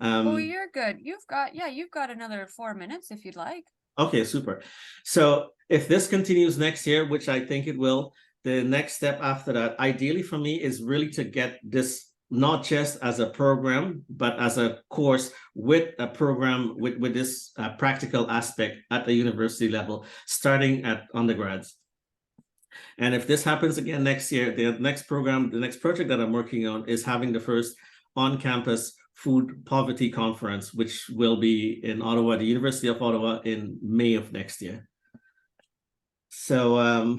Speaker 1: Oh, you're good. You've got another 4 minutes if you'd like.
Speaker 11: Okay, super. So if this continues next year, which I think it will, the next step after that, ideally for me, is really to get this not just as a program, but as a course with a program with this practical aspect at the university level, starting at undergrads. And if this happens again next year, the next project that I'm working on is having the first on-campus food poverty conference, which will be in Ottawa, the University of Ottawa, in May of next year. So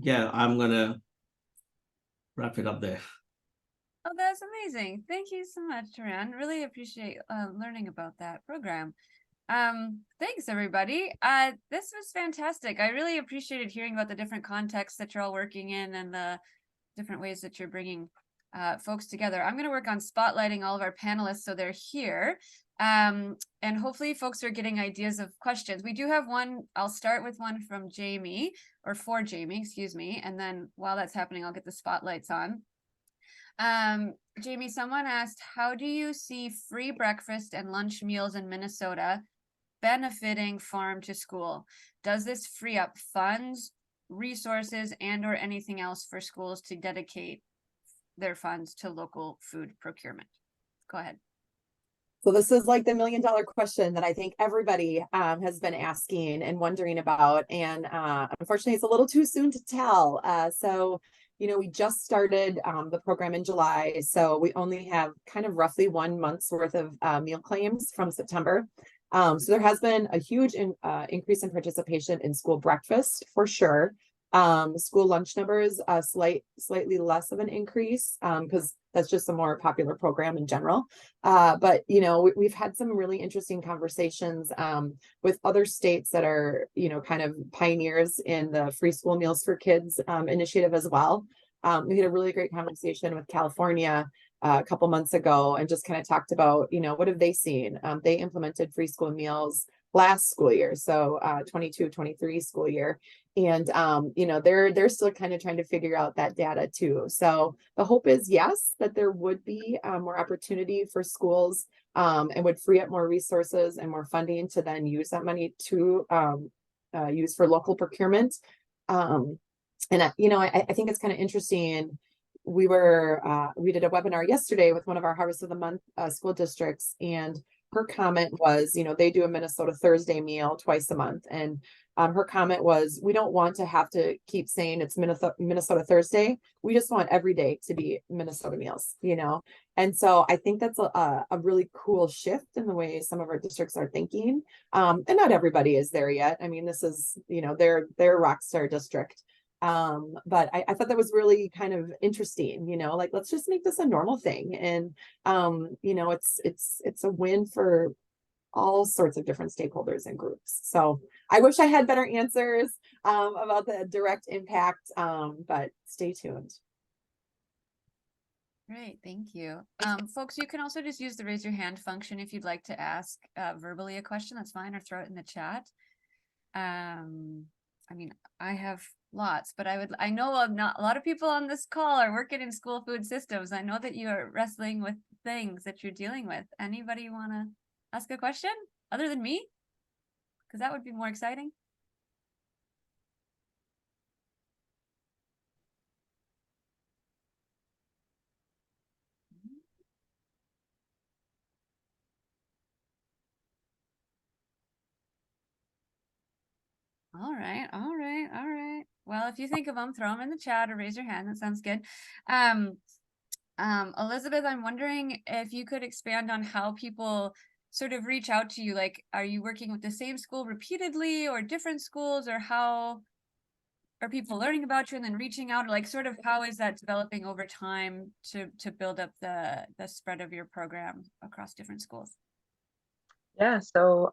Speaker 11: yeah, I'm gonna wrap it up there.
Speaker 1: Oh, that's amazing. Thank you so much, Taran. Really appreciate learning about that program. Thanks, everybody. This was fantastic. I really appreciated hearing about the different contexts that you're all working in and the different ways that you're bringing folks together. I'm going to work on spotlighting all of our panelists so they're here. And hopefully folks are getting ideas of questions. We do have one. I'll start with one from Jamie, or for Jamie, excuse me. And then while that's happening, I'll get the spotlights on. Jamie, someone asked, how do you see free breakfast and lunch meals in Minnesota benefiting farm to school? Does this free up funds, resources, and or anything else for schools to dedicate their funds to local food procurement? Go ahead.
Speaker 3: So this is like the $1 million question that I think everybody has been asking and wondering about. And unfortunately, it's a little too soon to tell. So, you know, we just started the program in July. So we only have kind of roughly 1 month's worth of meal claims from September. So there has been a huge increase in participation in school breakfast for sure. School lunch numbers, slightly less of an increase because that's just a more popular program in general. But, you know, we've had some really interesting conversations with other states that are, you know, kind of pioneers in the free school meals for kids initiative as well. We had a really great conversation with California a couple months ago and just kind of talked about, you know, what have they seen? They implemented free school meals last school year, so 22-23 school year. And you know, they're still kind of trying to figure out that data too. So the hope is, yes, that there would be more opportunity for schools and would free up more resources and more funding to then use that money to use for local procurement. And you know, I think it's kind of interesting. We did a webinar yesterday with one of our Harvest of the Month school districts, and her comment was, you know, they do a Minnesota Thursday meal twice a month. And her comment was, we don't want to have to keep saying it's Minnesota Thursday. We just want every day to be Minnesota meals, you know? And so I think that's a really cool shift in the way some of our districts are thinking. And not everybody is there yet. I mean, this is, you know, their rock star district. But I thought that was really kind of interesting, you know, like, let's just make this a normal thing. And, you know, it's a win for all sorts of different stakeholders and groups. So I wish I had better answers, about the direct impact, but stay tuned.
Speaker 1: Great, thank you. Folks, you can also just use the raise your hand function if you'd like to ask verbally a question, that's fine, or throw it in the chat. I mean, I have lots, but I know not a lot of people on this call are working in school food systems. I know that you are wrestling with things that you're dealing with. Anybody want to ask a question other than me? Because that would be more exciting. All right, all right, all right. Well, if you think of them, throw them in the chat or raise your hand. That sounds good. Elizabeth, I'm wondering if you could expand on how people sort of reach out to you. Like, are you working with the same school repeatedly or different schools, or how are people learning about you and then reaching out? Or like, sort of how is that developing over time to build up the spread of your program across different schools?
Speaker 2: Yeah, so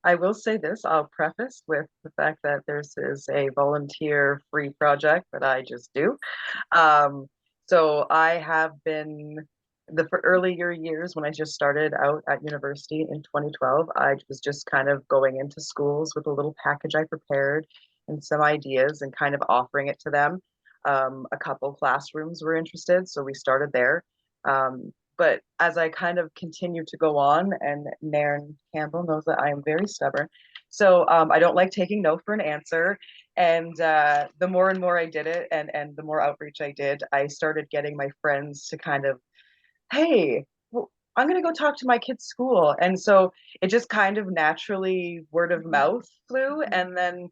Speaker 2: I will say this, I'll preface with the fact that this is a volunteer free project that I just do. So I have been, for earlier years when I just started out at university in 2012, I was just kind of going into schools with a little package I prepared and some ideas and kind of offering it to them. A couple classrooms were interested, so we started there. But as I kind of continue to go on, and Nairn Campbell knows that I am very stubborn, so I don't like taking no for an answer. And the more and more I did it, and the more outreach I did, I started getting my friends to kind of, hey, well, I'm gonna go talk to my kid's school. And so it just kind of naturally word of mouth flew. And then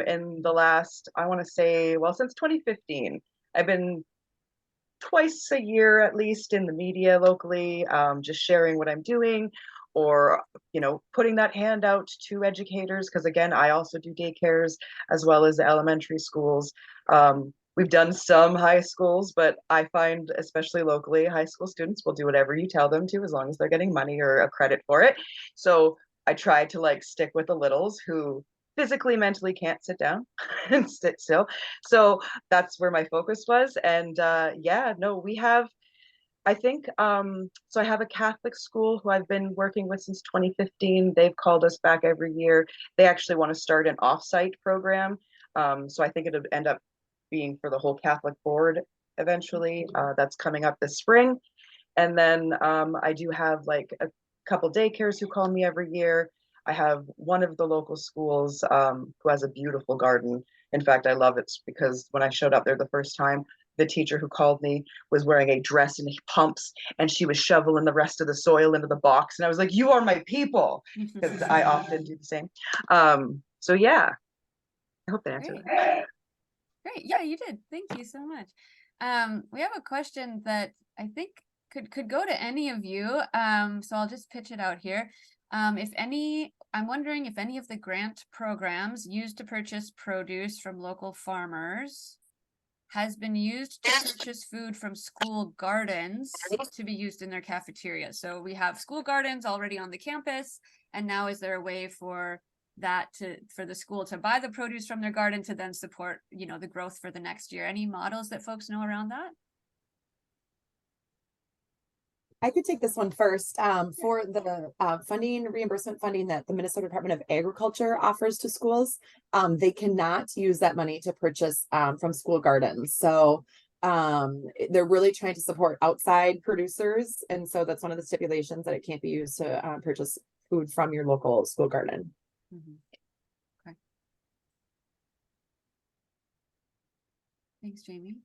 Speaker 2: in the last, I want to say, well, since 2015, I've been twice a year at least in the media locally, just sharing what I'm doing, or, you know, putting that hand out to educators, because again, I also do daycares as well as the elementary schools. We've done some high schools, but I find, especially locally, high school students will do whatever you tell them to, as long as they're getting money or a credit for it. So I try to like stick with the littles who physically, mentally can't sit down and sit still. So that's where my focus was. And yeah, no, we have, I think, so I have a Catholic school who I've been working with since 2015. They've called us back every year. They actually want to start an offsite program. So I think it'll end up being for the whole Catholic board eventually. That's coming up this spring. And then I do have like a couple daycares who call me every year. I have one of the local schools who has a beautiful garden. In fact, I love it because when I showed up there the first time, the teacher who called me was wearing a dress and pumps, and she was shoveling the rest of the soil into the box. And I was like, you are my people, because I often do the same. So yeah, I hope that answered that.
Speaker 1: Great. Yeah, you did. Thank you so much. We have a question that I think could go to any of you. So I'll just pitch it out here. I'm wondering if any of the grant programs used to purchase produce from local farmers has been used to purchase food from school gardens to be used in their cafeteria. So we have school gardens already on the campus, and now is there a way for the school to buy the produce from their garden to then support, the growth for the next year? Any models that folks know around that?
Speaker 3: I could take this one first. For the reimbursement funding that the Minnesota Department of Agriculture offers to schools, they cannot use that money to purchase from school gardens. So they're really trying to support outside producers. And so that's one of the stipulations, that it can't be used to purchase food from your local school garden.
Speaker 1: Okay. Thanks, Jamie.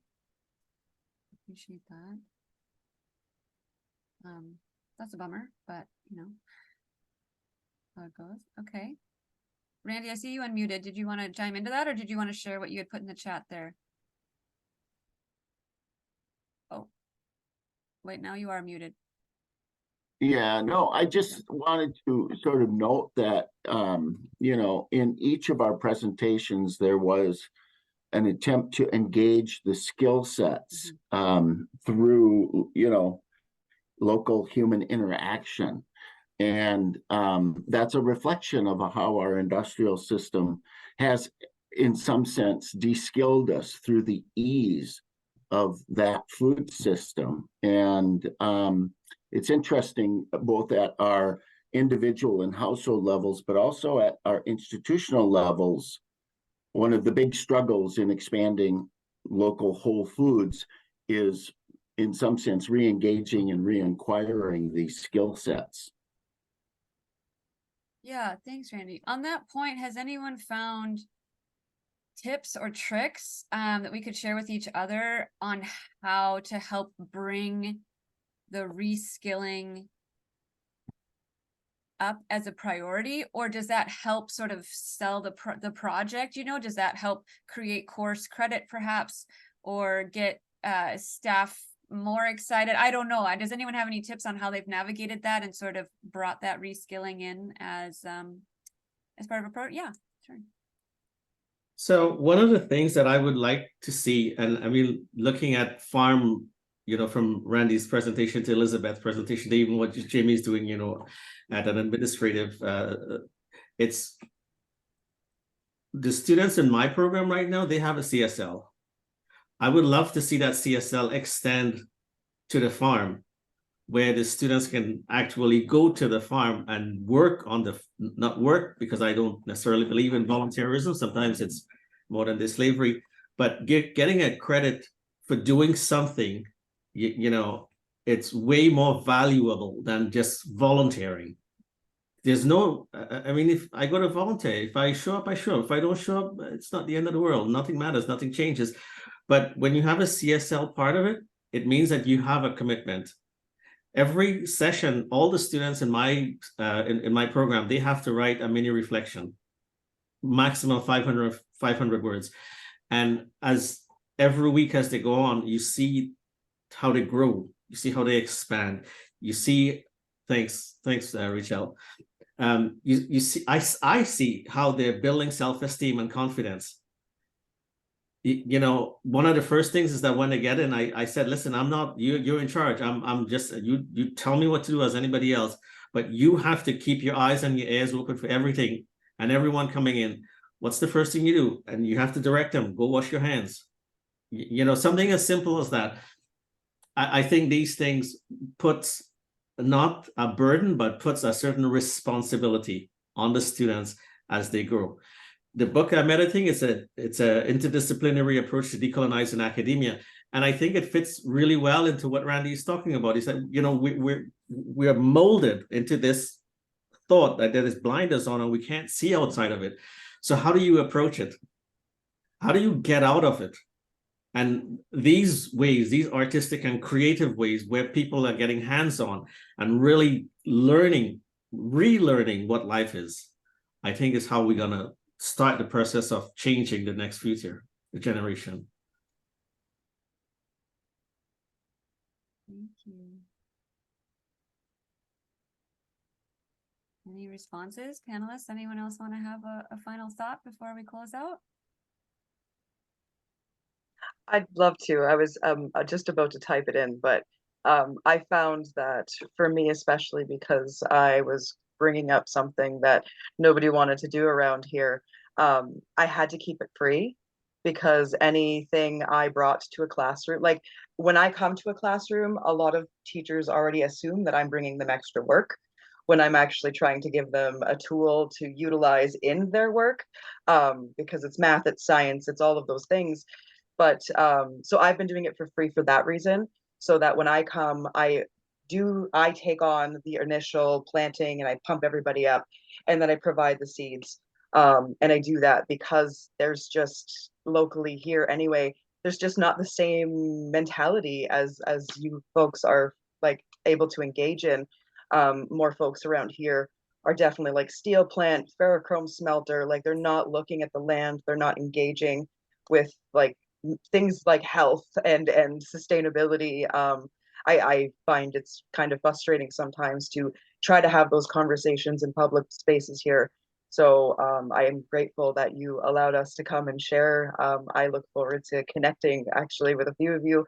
Speaker 1: Appreciate that. That's a bummer, but how it goes. Okay. Randy, I see you unmuted. Did you want to chime into that, or did you want to share what you had put in the chat there? Oh, wait, now you are muted.
Speaker 6: Yeah, no, I just wanted to sort of note that, in each of our presentations, there was an attempt to engage the skill sets through, local human interaction. And that's a reflection of how our industrial system has, in some sense, de-skilled us through the ease of that food system. And it's interesting, both at our individual and household levels, but also at our institutional levels. One of the big struggles in expanding local whole foods is, in some sense, re-engaging and re-inquiring these skill sets.
Speaker 1: Yeah, thanks, Randy. On that point, has anyone found tips or tricks that we could share with each other on how to help bring the reskilling up as a priority? Or does that help sort of sell the project? Does that help create course credit perhaps, or get staff more excited? I don't know. Does anyone have any tips on how they've navigated that and sort of brought that reskilling in as part of a program? Yeah, sure.
Speaker 11: So one of the things that I would like to see, and I mean, looking at farm, from Randy's presentation to Elizabeth's presentation, to even what Jamie's doing, at an administrative, it's the students in my program right now, they have a CSL. I would love to see that CSL extend to the farm, where the students can actually go to the farm and work on not work, because I don't necessarily believe in volunteerism. Sometimes it's more than the slavery, but getting a credit for doing something, it's way more valuable than just volunteering. There's no, I mean, if I go to volunteer, if I show up, I show up. If I don't show up, it's not the end of the world. Nothing matters, nothing changes. But when you have a CSL part of it, it means that you have a commitment. Every session, all the students in my program, they have to write a mini reflection, maximum 500 words. And as every week as they go on, you see how they grow, you see how they expand, you see, thanks, Rachel. You see, I see how they're building self-esteem and confidence. One of the first things is that when they get in, I said, listen, I'm not, you're in charge. I'm just, you tell me what to do as anybody else, but you have to keep your eyes and your ears open for everything and everyone coming in. what's the first thing you do? And you have to direct them, go wash your hands. You know, something as simple as that. I think these things puts not a burden, but puts a certain responsibility on the students as they grow. The book I'm editing is it's a interdisciplinary approach to decolonizing academia. And I think it fits really well into what Randy is talking about. He said, you know, we're molded into this thought that there is blinders on and we can't see outside of it. So how do you approach it? How do you get out of it? And these ways, these artistic and creative ways where people are getting hands-on and really learning, relearning what life is, I think is how we're gonna start the process of changing the next future, the generation.
Speaker 1: Thank you. Any responses, panelists? Anyone else want to have a final thought before we close out?
Speaker 2: I'd love to. I was just about to type it in, but I found that for me, especially because I was bringing up something that nobody wanted to do around here, I had to keep it free because anything I brought to a classroom, like when I come to a classroom, a lot of teachers already assume that I'm bringing them extra work when I'm actually trying to give them a tool to utilize in their work, because it's math, it's science, it's all of those things. But so I've been doing it for free for that reason, so that when I come, I take on the initial planting and I pump everybody up, and then I provide the seeds. And I do that because there's just locally here anyway, there's just not the same mentality as you folks are like able to engage in. More folks around here are definitely like steel plant, ferrochrome smelter, like they're not looking at the land, they're not engaging with like things like health and sustainability. I find it's kind of frustrating sometimes to try to have those conversations in public spaces here. So I am grateful that you allowed us to come and share. I look forward to connecting actually with a few of you.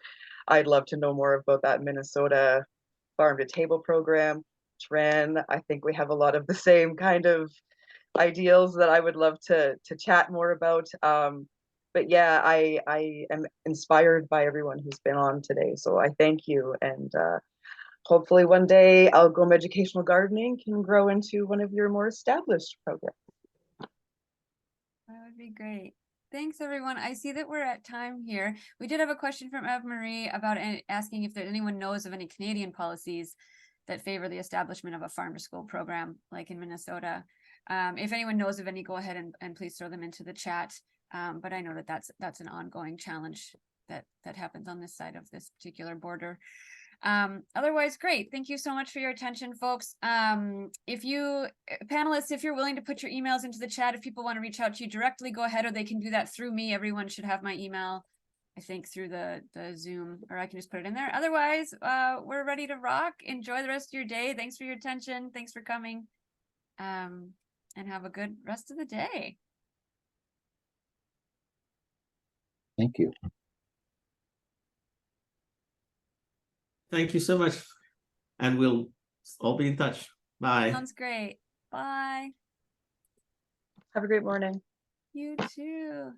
Speaker 2: I'd love to know more about that Minnesota Farm to Table program. Tran, I think we have a lot of the same kind of ideals that I would love to chat more about. But yeah, I am inspired by everyone who's been on today. So I thank you. And hopefully one day Algoma Educational Gardening can grow into one of your more established programs.
Speaker 1: That would be great. Thanks, everyone. I see that we're at time here. We did have a question from Eve Marie about asking if anyone knows of any Canadian policies that favor the establishment of a farm to school program like in Minnesota. If anyone knows of any, go ahead and please throw them into the chat. But I know that that's an ongoing challenge that happens on this side of this particular border. Otherwise, great. Thank you so much for your attention, folks. If you panelists, if you're willing to put your emails into the chat, if people want to reach out to you directly, go ahead, or they can do that through me. Everyone should have my email, I think, through the Zoom, or I can just put it in there. Otherwise, we're ready to rock. Enjoy the rest of your day. Thanks for your attention. Thanks for coming. And have a good rest of the day.
Speaker 6: Thank you.
Speaker 11: Thank you so much. And we'll all be in touch. Bye.
Speaker 1: Sounds great. Bye.
Speaker 2: Have a great morning.
Speaker 1: You too.